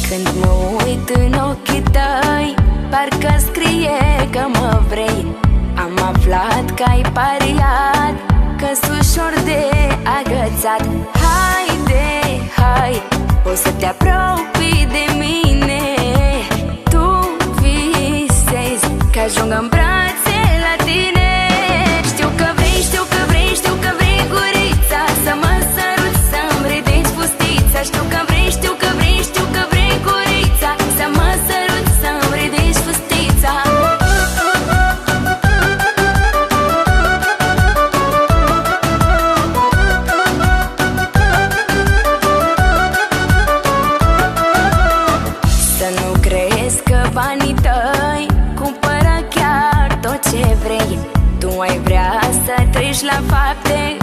Când mă uit în ochii tăi, parcă scrie că mă vrei. Am aflat că ai pariat, că-s ușor de agățat. Haide, hai, poți să te apropii de mine. Tu visezi că ajung în brațe la tine. Știu că vrei, știu că vrei, știu că vrei gurița să mă săruți, să-mi ridici fustița. Știu că vrei, știu că vrei, știu că vrei gurița să mă săruți, să-mi ridici fustița. Să nu crezi că banii tăi cumpără chiar tot ce vrei. Tu ai vrea să treci la fapte